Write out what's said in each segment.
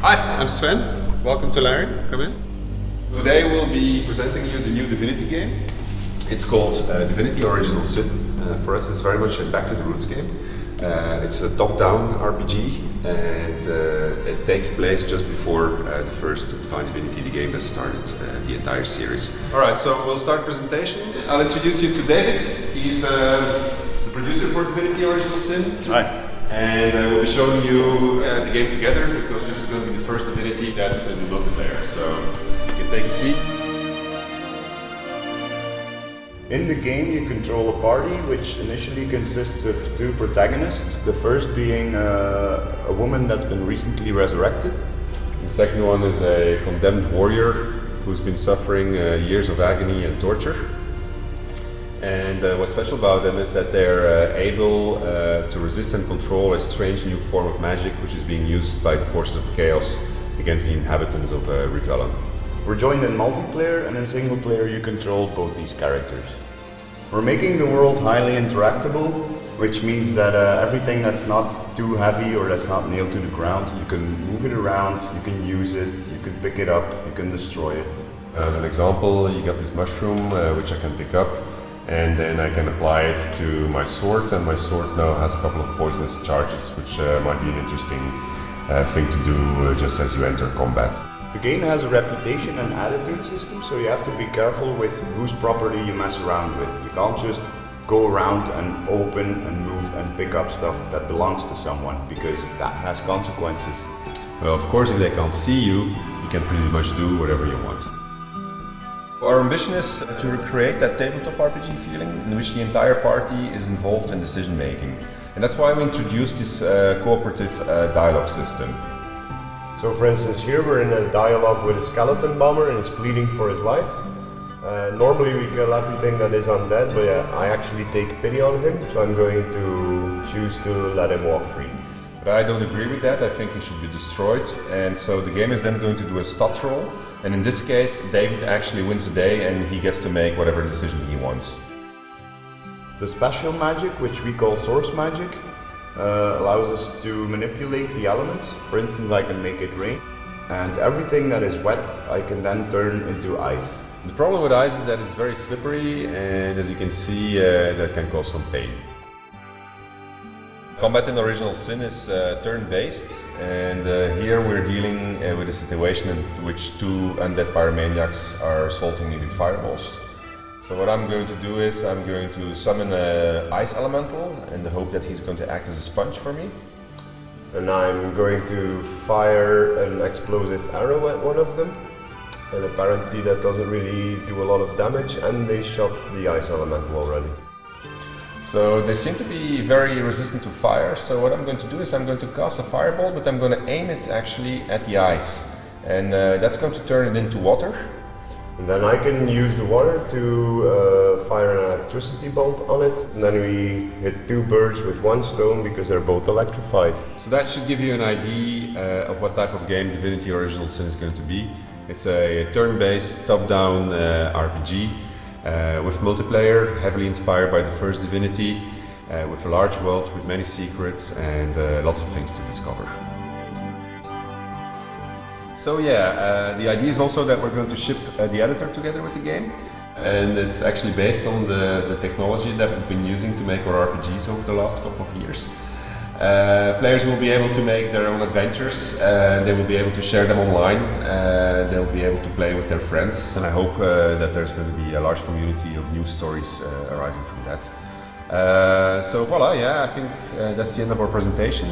Hi, I'm Swen. Welcome to Larian. Come in. Today we'll be presenting you the new Divinity game. It's called Divinity Original Sin. For us it's very much a back to the roots game. It's a top-down RPG and it takes place just before the first Divine Divinity, the game that started the entire series. Alright, so we'll start presentation. I'll introduce you to David. He's the producer for Divinity Original Sin. Hi. And we'll be showing you the game together because this is going to be the first Divinity that's in multiplayer. So you can take a seat. In the game you control a party which initially consists of two protagonists. The first being a woman that's been recently resurrected. The second one is a condemned warrior who's been suffering years of agony and torture. And what's special about them is that they're able to resist and control a strange new form of magic which is being used by the forces of chaos against the inhabitants of Rivellan. We're joined in multiplayer, and in single player you control both these characters. We're making the world highly interactable, which means that everything that's not too heavy or that's not nailed to the ground, you can move it around, you can use it, you can pick it up, you can destroy it. As an example, you got this mushroom which I can pick up. And then I can apply it to my sword, and my sword now has a couple of poisonous charges, which might be an interesting thing to do just as you enter combat. The game has a reputation and attitude system, so you have to be careful with whose property you mess around with. You can't just go around and open and move and pick up stuff that belongs to someone, because that has consequences. Well, of course, if they can't see you, you can pretty much do whatever you want. Our ambition is to recreate that tabletop RPG feeling in which the entire party is involved in decision making. And that's why we introduced this cooperative dialogue system. So for instance, here we're in a dialogue with a skeleton bomber and he's pleading for his life. Normally we kill everything that is undead, but I actually take pity on him, so I'm going to choose to let him walk free. But I don't agree with that. I think he should be destroyed. And so the game is then going to do a stat roll. And in this case, David actually wins the day and he gets to make whatever decision he wants. The special magic, which we call source magic, allows us to manipulate the elements. For instance, I can make it rain. And everything that is wet, I can then turn into ice. The problem with ice is that it's very slippery, and as you can see, that can cause some pain. Combat in Original Sin is turn-based, and here we're dealing with a situation in which two undead pyromaniacs are assaulting me with fireballs. So what I'm going to do is I'm going to summon an ice elemental in the hope that he's going to act as a sponge for me. And I'm going to fire an explosive arrow at one of them. And apparently that doesn't really do a lot of damage, and they shot the ice elemental already. So they seem to be very resistant to fire, so what I'm going to do is I'm going to cast a fireball, but I'm going to aim it actually at the ice. And that's going to turn it into water. And then I can use the water to fire an electricity bolt on it, and then we hit two birds with one stone because they're both electrified. So that should give you an idea of what type of game Divinity Original Sin is going to be. It's a turn-based, top-down RPG. With multiplayer, heavily inspired by the first Divinity, with a large world with many secrets and lots of things to discover. So yeah, the idea is also that we're going to ship the editor together with the game, and it's actually based on the technology that we've been using to make our RPGs over the last couple of years. Players will be able to make their own adventures, they will be able to share them online, they'll be able to play with their friends, and I hope that there's going to be a large community of new stories arising from that. So voila, yeah, I think that's the end of our presentation.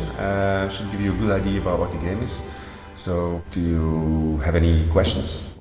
Should give you a good idea about what the game is. So do you have any questions?